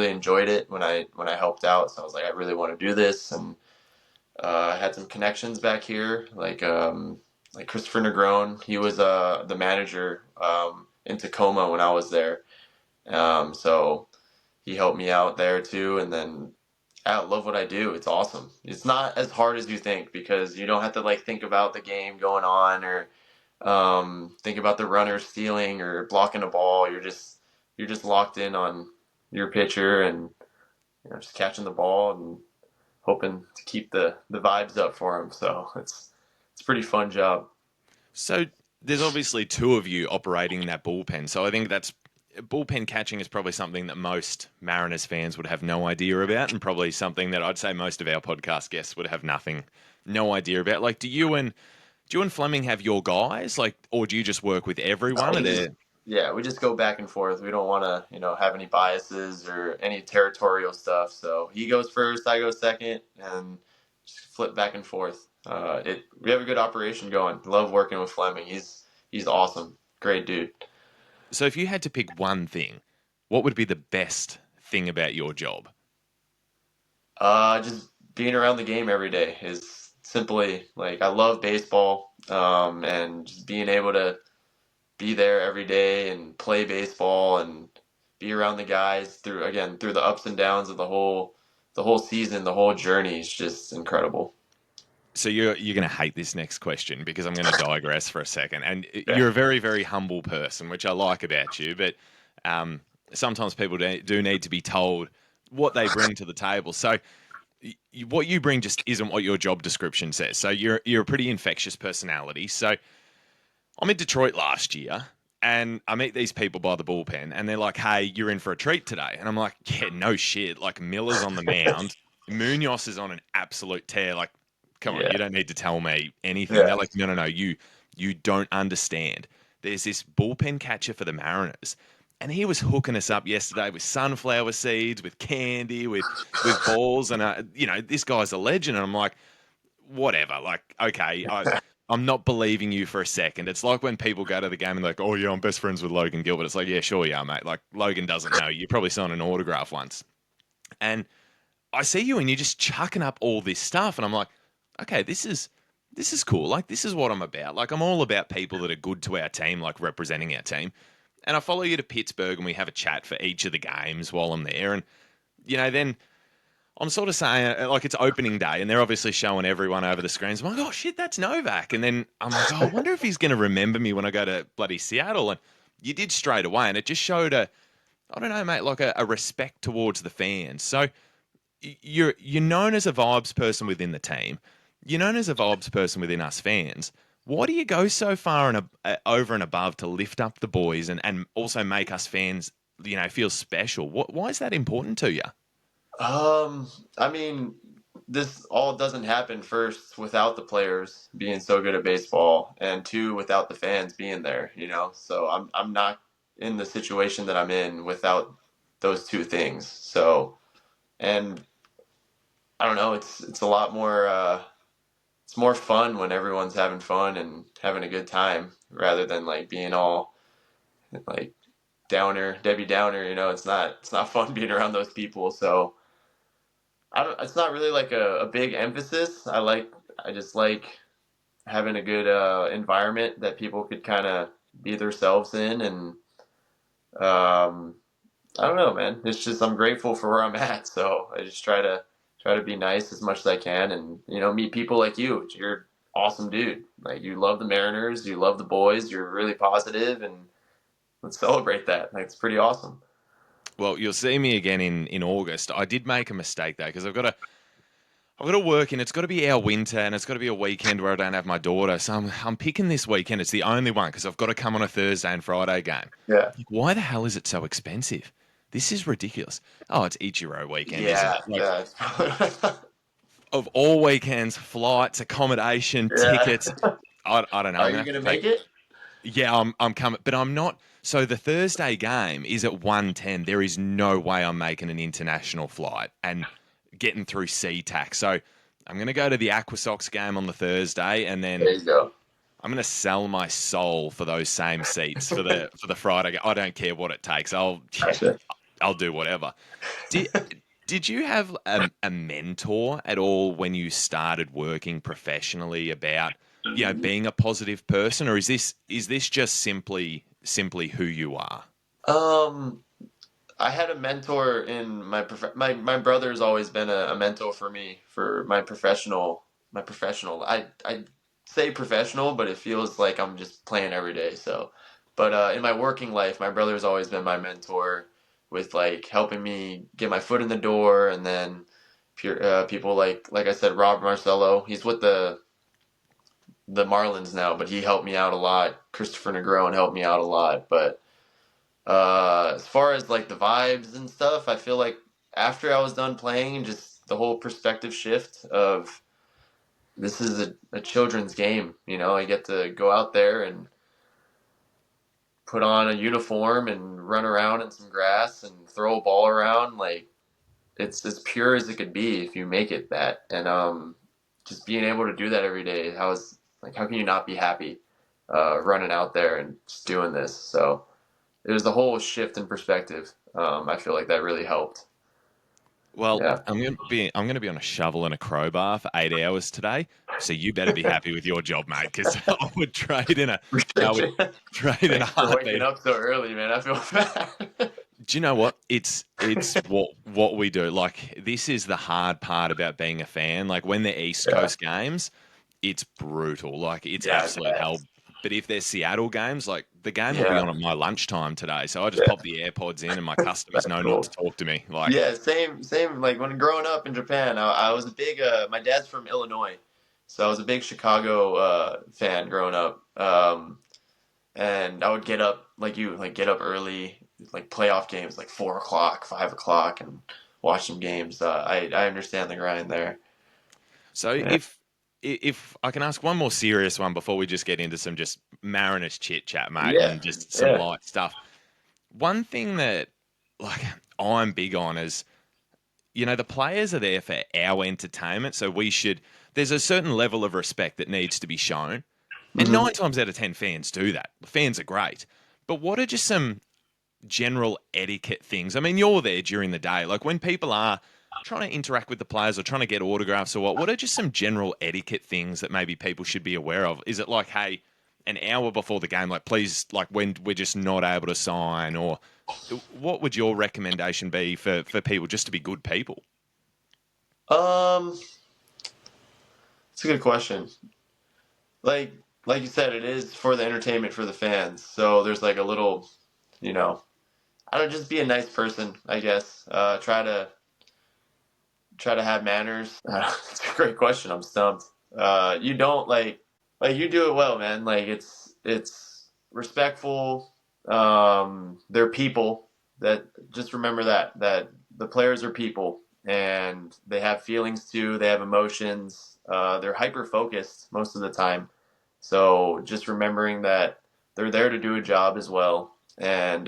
enjoyed it when I helped out. So I was like, I really want to do this, and I had some connections back here, like Christopher Negron. He was the manager in Tacoma when I was there. So he helped me out there too, and then I love what I do. It's awesome. It's not as hard as you think because you don't have to like think about the game going on or think about the runner stealing or blocking a ball. You're just locked in on your pitcher and just catching the ball and hoping to keep the vibes up for him. So it's a pretty fun job. So there's obviously two of you operating in that bullpen. So I think that's bullpen catching is probably something that most Mariners fans would have no idea about, and probably something that I'd say most of our podcast guests would have no idea about. Like, do you and Fleming have your guys, like, or do you just work with everyone? Are We there just Yeah, we just go back and forth. We don't want to have any biases or any territorial stuff. So he goes first, I go second, and just flip back and forth. It We have a good operation going. Love working with Fleming. He's awesome. Great dude. so if you had to pick one thing, what would be the best thing about your job? Just being around the game every day is simply like I love baseball, and just being able to be there every day and play baseball and be around the guys through the ups and downs of the whole season, the whole journey is just incredible. So you're going to hate this next question because I'm going to digress for a second. And Yeah. you're a very, very humble person, which I like about you. But um, sometimes people do need to be told what they bring to the table. So what you bring just isn't what your job description says. So you're a pretty infectious personality. So I'm in Detroit last year, and I meet these people by the bullpen, and they're like, "Hey, you're in for a treat today," and I'm like, "Yeah, no shit." Like Miller's on the mound, Munoz is on an absolute tear. Like, come on, Yeah. you don't need to tell me anything. They're Yeah. like, "No, you don't understand." There's this bullpen catcher for the Mariners, and he was hooking us up yesterday with sunflower seeds, with candy, with balls, and this guy's a legend. And I'm like, whatever. Like, okay, I'm not believing you for a second. It's like when people go to the game and they're like, oh yeah, I'm best friends with Logan Gilbert. It's like, yeah, sure you are, mate. Like Logan doesn't know. You probably signed an autograph once. And I see you and you're just chucking up all this stuff. And I'm like, okay, this is cool. Like this is what I'm about. Like I'm all about people that are good to our team, like representing our team. And I follow you to Pittsburgh and we have a chat for each of the games while I'm there. And then I'm sort of saying, like, it's opening day, and they're obviously showing everyone over the screens. I'm like, oh, shit, that's Novak. And then I'm like, oh, I wonder if he's going to remember me when I go to bloody Seattle. And you did straight away, and it just showed I don't know, mate, like a respect towards the fans. So you're known as a vibes person within the team. You're known as a vibes person within us fans. Why do you go so far and over and above to lift up the boys and also make us fans, feel special? Why is that important to you? I mean, this all doesn't happen first without the players being so good at baseball, and two without the fans being there. So I'm not in the situation that I'm in without those two things. So, and I don't know, it's a lot more. It's more fun when everyone's having fun and having a good time rather than like being all like downer, Debbie Downer. It's not fun being around those people. So I don't. It's not really like a big emphasis. I just like having a good environment that people could kind of be themselves in, and um, I don't know, man. It's just I'm grateful for where I'm at, so I just try to be nice as much as I can, and meet people like you. You're an awesome dude. Like you love the Mariners, you love the boys. You're really positive, and let's celebrate that. Like it's pretty awesome. Well, you'll see me again in August. I did make a mistake though because I've got to work and it's got to be our winter and it's got to be a weekend where I don't have my daughter. So I'm picking this weekend. It's the only one because I've got to come on a Thursday and Friday game. Yeah, Like, why the hell is it so expensive? This is ridiculous. Oh, it's Ichiro weekend, isn't it? yeah, Like that's probably what I thought. of all weekends, flights, accommodation, Yeah. tickets. I don't know. Are I'm gonna you have to gonna take. make it? Yeah, I'm coming, but I'm not. So the Thursday game is at 1:10. There is no way I'm making an international flight and getting through SeaTac. So I'm going to go to the Aquasox game on the Thursday, and There then you go. I'm going to sell my soul for those same seats for the Friday. I don't care what it takes. Gotcha. I'll do whatever. Did did you have a mentor at all when you started working professionally about being a positive person, or is this just simply who you are? Um, I had a mentor in my brother's always been a mentor for me for my professional. I say professional, but it feels like I'm just playing every day. So, but in my working life, my brother's always been my mentor with like helping me get my foot in the door, and then people like I said, Rob Marcello. He's with the Marlins now, but he helped me out a lot. Christopher Negron helped me out a lot, but. As far as like the vibes and stuff, I feel like after I was done playing, just the whole perspective shift of this is a children's game. I get to go out there and put on a uniform and run around in some grass and throw a ball around. Like it's as pure as it could be if you make it that. And just being able to do that every day, how can you not be happy running out there and just doing this? So it was the whole shift in perspective. I feel like that really helped. Well, Yeah. I'm gonna be on a shovel and a crowbar for 8 hours today. So you better be happy with your job, mate, because I would I would trade in a Thanks for waking heartbeat. up so early, man. I feel bad. Do you know what? It's what we do. Like this is the hard part about being a fan. Like when they're East Yeah. Coast games, it's brutal. Like it's Yeah, I absolute bet. hell. But if they're Seattle games, like the game will be Yeah. on at my lunchtime today, so I just Yeah. pop the AirPods in, and my customers That's know not to cool. talk to me. Like, Yeah, same. Like when growing up in Japan, I was a big. My dad's from Illinois, so I was a big Chicago fan growing up. And I would get up like you, like get up early, like playoff games, like 4 o'clock, 5 o'clock, and watch some games. I understand the grind there. so Yeah. if I can ask one more serious one before we just get into some just Mariners chit chat, mate, Yeah. and just some Yeah. light stuff. One thing that like I'm big on is the players are there for our entertainment, so there's a certain level of respect that needs to be shown. And Hmm. 9 times out of 10, fans do that. The fans are great. But what are just some general etiquette things? I mean, you're there during the day. Like when people are trying to interact with the players or trying to get autographs or what are just some general etiquette things that maybe people should be aware of? Is it like, hey, an hour before the game, like please, like when we're just not able to sign, or what would your recommendation be for people just to be good people? Um, it's a good question. Like like you said, it is for the entertainment for the fans. So there's like a little, you know, I don't know, just be a nice person, I guess. Try to have manners. It's a great question. I'm stumped. You don't like you do it well, man. Like it's respectful. They're people. That just remember that the players are people and they have feelings too. They have emotions. They're hyper focused most of the time. So just remembering that they're there to do a job as well, and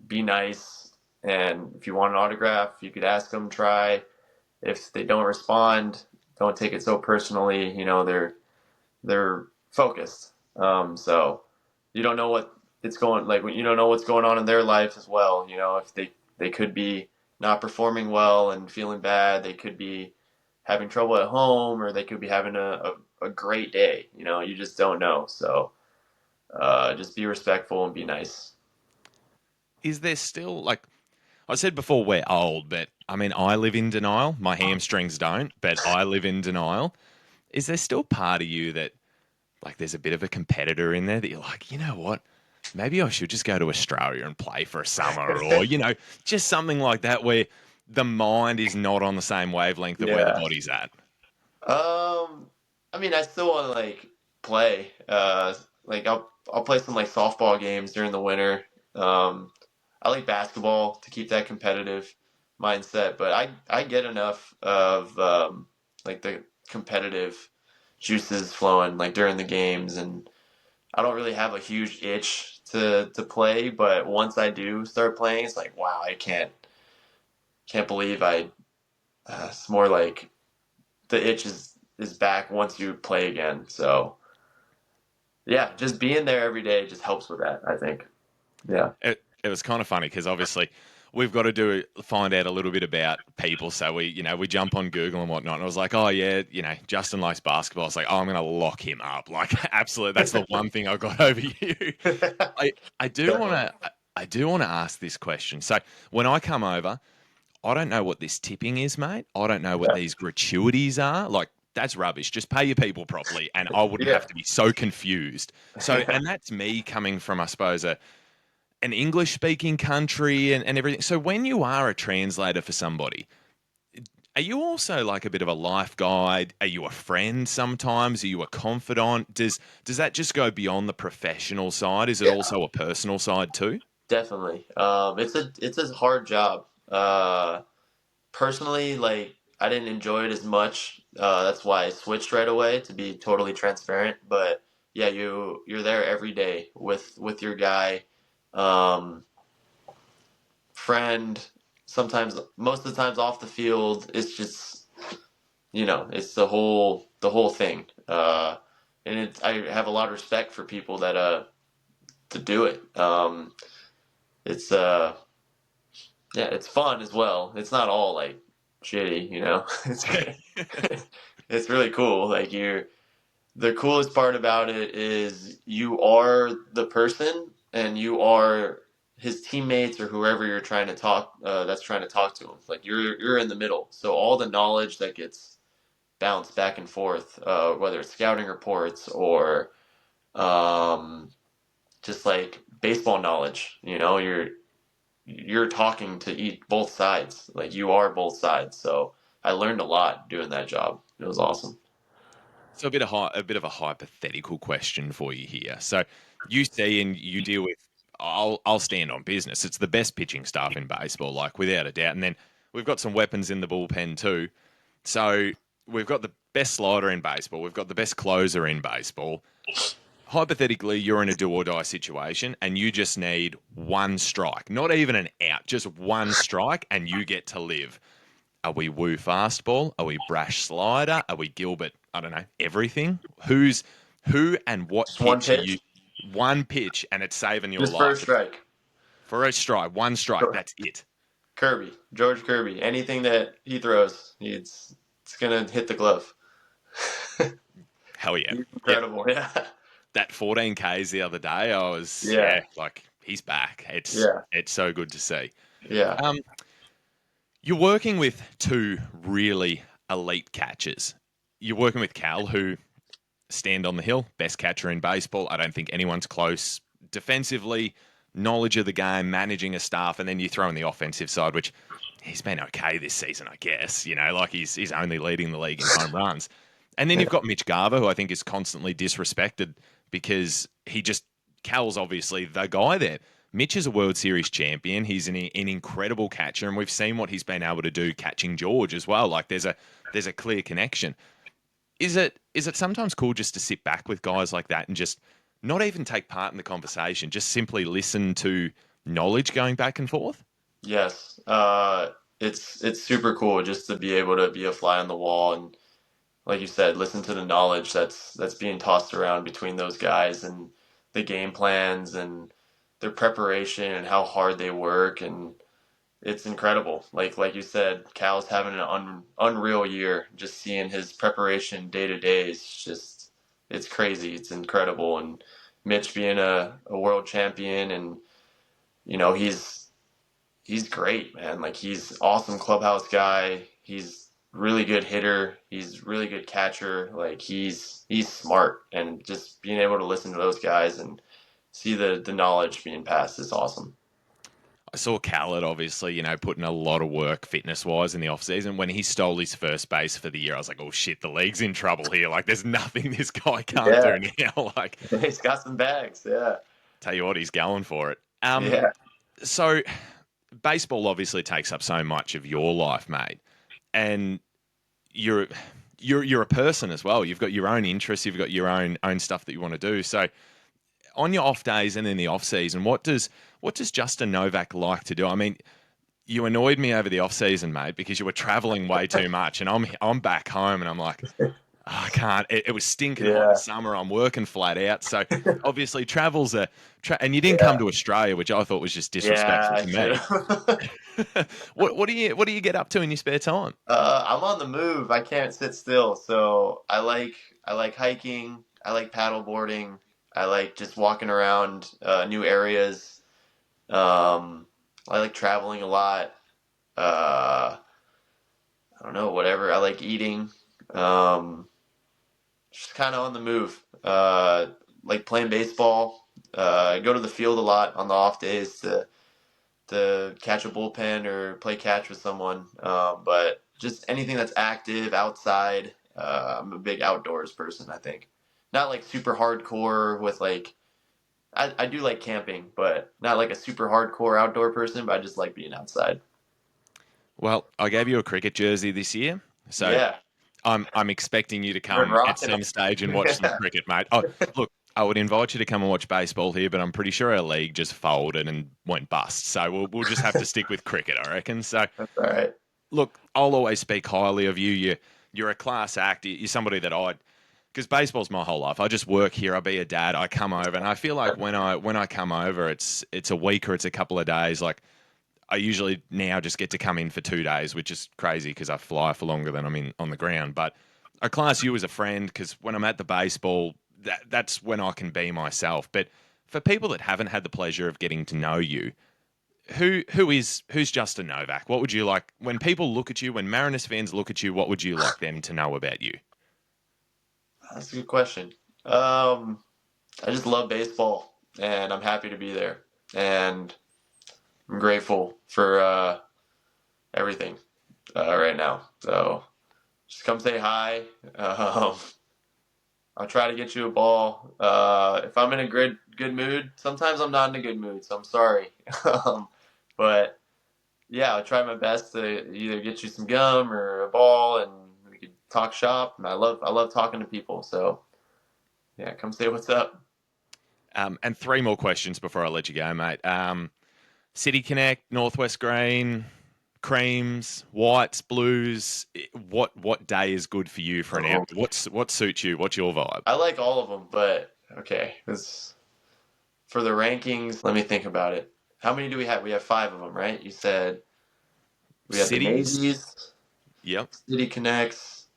be nice. And if you want an autograph, you could ask them. Try. If they don't respond, don't take it so personally. They're focused. So you don't know what it's going like. You don't know what's going on in their life as well. If they could be not performing well and feeling bad. They could be having trouble at home, or they could be having a great day. You just don't know. So just be respectful and be nice. Is there still like I said before, we're old, but I mean, I live in denial. My hamstrings don't, but I live in denial. Is there still part of you that, like, there's a bit of a competitor in there that you're like, you know what? Maybe I should just go to Australia and play for a summer, or, just something like that where the mind is not on the same wavelength of where the Yeah. body's at. I mean, I still want to like play. Like I'll play some like softball games during the winter. Um, I like basketball to keep that competitive mindset, but I get enough of like the competitive juices flowing like during the games, and I don't really have a huge itch to play, but once I do start playing, it's like wow, I can't believe I. It's more like the itch is back once you play again. So yeah, just being there every day just helps with that, I think. Yeah. It was kind of funny because obviously we've got to find out a little bit about people. So we jump on Google and whatnot. And I was like, oh yeah, Justin likes basketball. I was like, oh, I'm going to lock him up. Like, absolutely, that's the one thing I got over you. I I do want Definitely. to I do want to ask this question. So when I come over, I don't know what this tipping is, mate. I don't know what Yeah. these gratuities are. Like, that's rubbish. Just pay your people properly, and I wouldn't Yeah. have to be so confused. So, and that's me coming from, I suppose, an English speaking country and everything. So, when you are a translator for somebody, are you also like a bit of a life guide? Are you a friend sometimes? Are you a confidant? Does that just go beyond the professional side? Is it Yeah. also a personal side too? Definitely. It's a hard job. Personally, like I didn't enjoy it as much. That's why I switched right away to be totally transparent. But yeah, you're there every day with your guy. Um, Friend, sometimes most of the times off the field, it's just it's the whole thing. And I have a lot of respect for people that to do it. It's yeah, it's fun as well. It's not all like shitty. It's it's really cool. Like the coolest part about it is you are the person and you are his teammates or whoever you're trying to talk that's trying to talk to him. Like you're in the middle. So all the knowledge that gets bounced back and forth, whether it's scouting reports or um, just like baseball knowledge, you're talking to both sides. Like you are both sides. So I learned a lot doing that job. It was awesome. So a bit of a hypothetical question for you here. So you see and you deal with. I'll stand on business. It's the best pitching staff in baseball, like without a doubt. And then we've got some weapons in the bullpen too. So we've got the best slider in baseball. We've got the best closer in baseball. Hypothetically, you're in a do or die situation, and you just need one strike, not even an out, just one strike, and you get to live. Are we woo fastball? Are we brash slider? Are we Gilbert? I don't know. Everything. Who and what Just one pitch are you? pitch, One pitch and it's saving your just first life. It's strike. for a strike, one strike. That's it. Kirby, George Kirby. Anything that he throws, it's gonna hit the glove. Hell yeah. He's Yep. incredible. Yeah. That 14Ks the other day, I was Yeah. like he's back. Yeah. It's so good to see. Yeah. Um, you're working with two really elite catchers. You're working with Cal, who stand on the hill, best catcher in baseball. I don't think anyone's close defensively, knowledge of the game, managing a staff, and then you throw in the offensive side, which he's been okay this season, I guess. Like he's only leading the league in home runs. And then you've got Mitch Garver, who I think is constantly disrespected because Cal's obviously the guy there. Mitch is a World Series champion. He's an incredible catcher, and we've seen what he's been able to do catching George as well. Like there's a clear connection. Is it sometimes cool just to sit back with guys like that and just not even take part in the conversation, just simply listen to knowledge going back and forth? Yes. It's super cool just to be able to be a fly on the wall and, like you said, listen to the knowledge that's being tossed around between those guys and the game plans and their preparation and how hard they work and it's incredible. Like you said, Cal's having an unreal year. Just seeing his preparation day to day is just it's crazy. It's incredible. And Mitch being a world champion, and he's great, man. Like he's awesome clubhouse guy. He's really good hitter. He's really good catcher. Like he's smart, and just being able to listen to those guys and see the knowledge being passed is awesome. I saw Khaled, obviously, putting a lot of work fitness wise in the offseason. When he stole his first base for the year, I was like, oh shit, the league's in trouble here. Like, there's nothing this guy can't Yeah, do now. Like, he's got some bags. Yeah, tell you what, he's going for it. yeah. So baseball obviously takes up so much of your life, mate. And you're you're a person as well. You've got your own interests, you've got your own stuff that you want to do. So on your off days and in the off season, what does Justin Novak like to do? I mean, you annoyed me over the off season, mate, because you were traveling way too much, and I'm back home, and I'm like, "Oh, I can't. It was stinking hot in Yeah, summer. I'm working flat out, so obviously travels and you didn't come yeah, to Australia, which I thought was just yeah. disrespectful I to should me. have. What do you get up to in your spare time? I'm on the move. I can't sit still. So I like hiking. I like paddle boarding. I like just walking around new areas. I like traveling a lot. Uh, I don't know, whatever. I like eating. Um, just kind of on the move. Like playing baseball. I go to the field a lot on the off days to catch a bullpen or play catch with someone. But just anything that's active outside. I'm a big outdoors person, I think. Not like super hardcore with like, I do like camping, but not like a super hardcore outdoor person, but I just like being outside. Well, I gave you a cricket jersey this year, so Yeah, I'm expecting you to been come at rocking some stage and watch some them. cricket, mate. Oh, look, I would invite you to come and watch baseball here, but I'm pretty sure our league just folded and went bust. So we'll just have to stick with cricket, I reckon. So That's all right. look, I'll always speak highly of you. You're a class act. You're somebody that because baseball's my whole life. I just work here. I be a dad. I come over, and I feel like when I come over, it's a week or it's a couple of days. Like I usually now just get to come in for 2 days, which is crazy because I fly for longer than I'm in on the ground. But I class you as a friend because when I'm at the baseball, that's when I can be myself. But for people that haven't had the pleasure of getting to know you, who's Justin Novak? What would you like when people look at you, when Mariners fans look at you? What would you like them to know about you? That's a good question. Um, I just love baseball, and I'm happy to be there, and I'm grateful for everything right now. So just come say hi. Um, I'll try to get you a ball. If I'm in a good mood, sometimes I'm not in a good mood, so I'm sorry. But yeah, I'll try my best to either get you some gum or a ball, and we could talk shop. And I love talking to people. So yeah, come say what's up. And three more questions before I let you go, mate. City Connect, Northwest Green, creams, whites, blues. What day is good for you for an out? Oh, What suits you? What's your vibe? I like all of them, but okay. For the rankings, let me think about it. How many do we have? We have five of them, right? You said we have the Cities. navies, Yep. City Connects,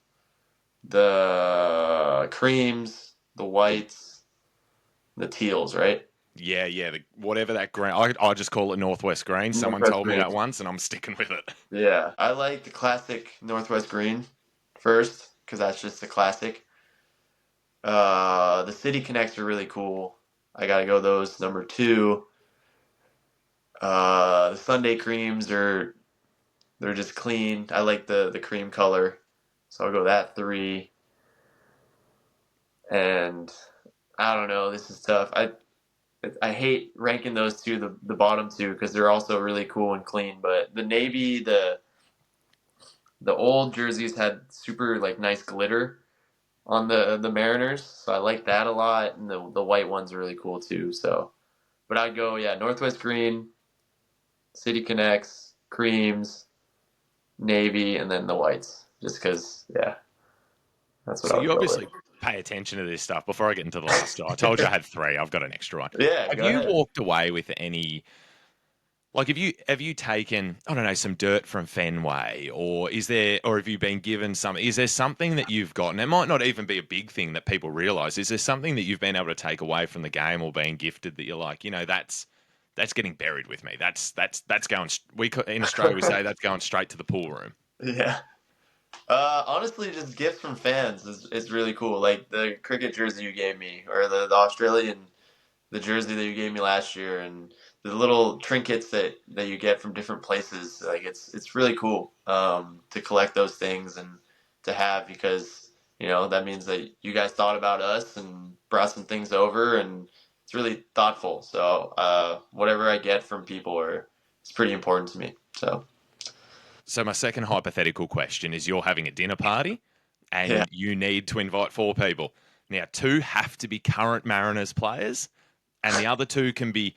the creams, the whites, the teals, right? Yeah, yeah. Whatever that green. I just call it Northwest Green. Someone Northwest told me green. that once, and I'm sticking with it. Yeah, I like the classic Northwest green first because that's just a classic. The City Connects are really cool. I gotta go those number two. The Sunday creams they're just clean. I like the cream color, so I'll go that three. And I don't know, this is tough. I hate ranking those two, the bottom two, because they're also really cool and clean. But the navy, the old jerseys had super like nice glitter on the Mariners, so I like that a lot. And the white ones are really cool too. So, but I'd go yeah, Northwest Green, City Connects, creams, navy, and then the whites. Just because yeah, that's what So I you would go with. obviously pay attention to this stuff. Before I get into the last two, I told you I had three. I've got an extra one. Yeah, Have go you ahead. walked away with any Like, have you taken, I don't know, some dirt from Fenway, or have you been given some? Is there something that you've gotten? It might not even be a big thing that people realise. Is there something that you've been able to take away from the game or being gifted that you're like, that's getting buried with me. That's going. In Australia we say that's going straight to the pool room. Yeah. Honestly, just gifts from fans is really cool. Like the cricket jersey you gave me, or the Australian the jersey that you gave me last year, and the little trinkets that you get from different places. Like it's really cool to collect those things and to have, because that means that you guys thought about us and brought some things over, and it's really thoughtful. So whatever I get from people it's pretty important to me. So So my second hypothetical question is: you're having a dinner party, yeah. and you need to invite four people. Now, two have to be current Mariners players, and the other two can be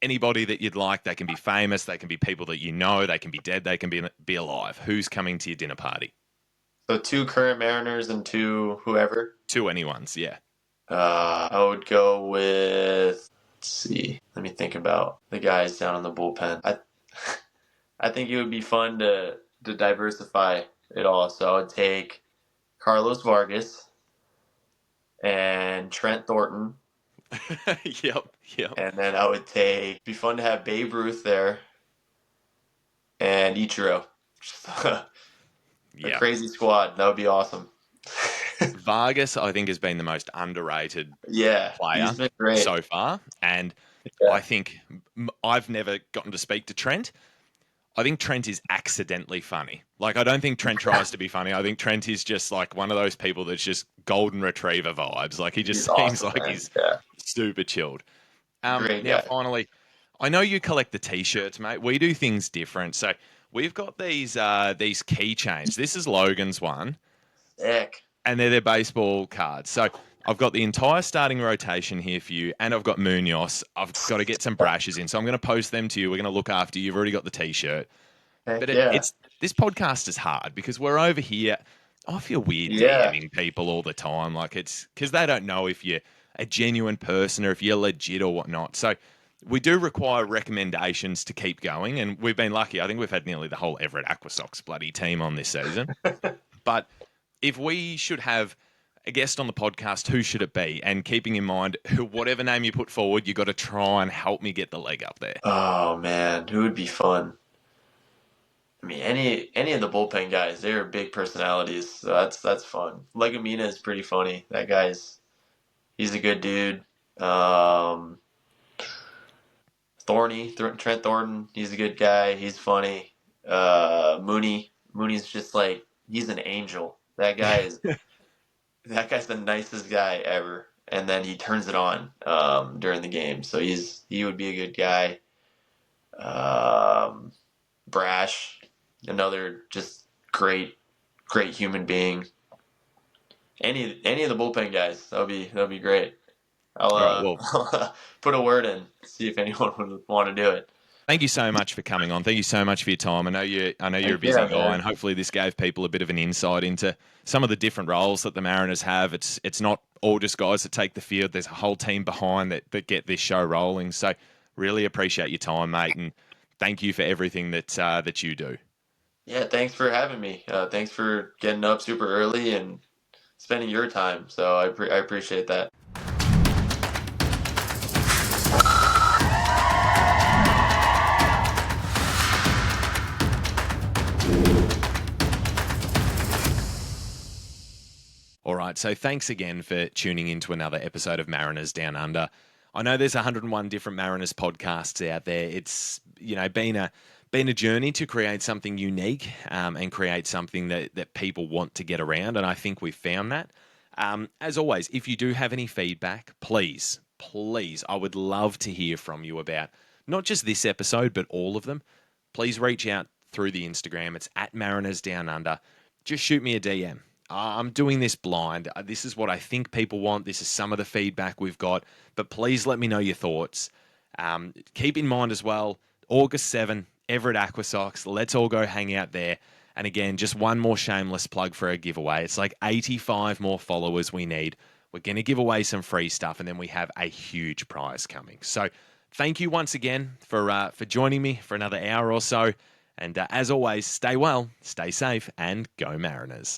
anybody that you'd like. They can be famous, they can be people that you know, they can be dead, they can be alive. Who's coming to your dinner party? So two current Mariners and two whoever. Two anyone's, yeah. I would go with. Let's see. Let me think about the guys down in the bullpen. I think it would be fun to diversify it all. So I would take Carlos Vargas and Trent Thornton, Yep. and then I would take. Be fun to have Babe Ruth there and Ichiro. Just a Yeah. crazy squad. That would be awesome. Vargas, I think, has been the most underrated Yeah, he's player been great. so far. And I Yeah, think I've never gotten to speak to Trent. I think Trent is accidentally funny. Like, I don't think Trent tries to be funny. I think Trent is just like one of those people that's just golden retriever vibes. Like, he just he's seems awesome, like man. he's Yeah, super chilled. great Now, guy. finally, I know you collect the t-shirts, mate. We do things different. So we've got these keychains. This is Logan's one, Sick. and they're their baseball cards. So I've got the entire starting rotation here for you, and I've got Munoz. I've got to get some brashes in, so I'm going to post them to you. We're going to look after you. You've already got the t-shirt, but Heck yeah. it's this podcast is hard because we're over here. I feel weird Yeah. DMing people all the time, like it's because they don't know if you're a genuine person or if you're legit or whatnot. So we do require recommendations to keep going, and we've been lucky. I think we've had nearly the whole Everett Aquasox bloody team on this season. But if we should have a guest on the podcast, who should it be? And keeping in mind, whatever name you put forward, you got to try and help me get the leg up there. Oh man, who would be fun? I mean, any of the bullpen guys, they're big personalities, so that's fun. Legumina is pretty funny. That he's a good dude. Um, Trent Thornton, he's a good guy. He's funny. Mooney's just like he's an angel. That guy's the nicest guy ever. And then he turns it on during the game, so he would be a good guy. Um, Brash, another just great human being. Any of the bullpen guys, that'll be great. I'll All right. Well, put a word in, see if anyone would want to do it. thank you so much for coming on. Thank you so much for your time. I know you're a Heck busy yeah, guy, man. and hopefully this gave people a bit of an insight into some of the different roles that the Mariners have. It's not all just guys that take the field. There's a whole team behind that get this show rolling. So really appreciate your time, mate, and thank you for everything that you do. Yeah, thanks for having me. Thanks for getting up super early and spending your time. So I appreciate that. All right, so thanks again for tuning in to another episode of Mariners Down Under. I know there's 101 different Mariners podcasts out there. It's been a journey to create something unique and create something that people want to get around, and I think we've found that. As always, if you do have any feedback, please, I would love to hear from you about not just this episode, but all of them. Please reach out through the Instagram. It's at Mariners Down Under. Just shoot me a DM. I'm doing this blind. This is what I think people want. This is some of the feedback we've got. But please let me know your thoughts. Keep in mind as well, August 7, Everett Aquasox. Let's all go hang out there. And again, just one more shameless plug for a giveaway. It's like 85 more followers we need. We're going to give away some free stuff, and then we have a huge prize coming. So thank you once again for joining me for another hour or so. And as always, stay well, stay safe, and go Mariners.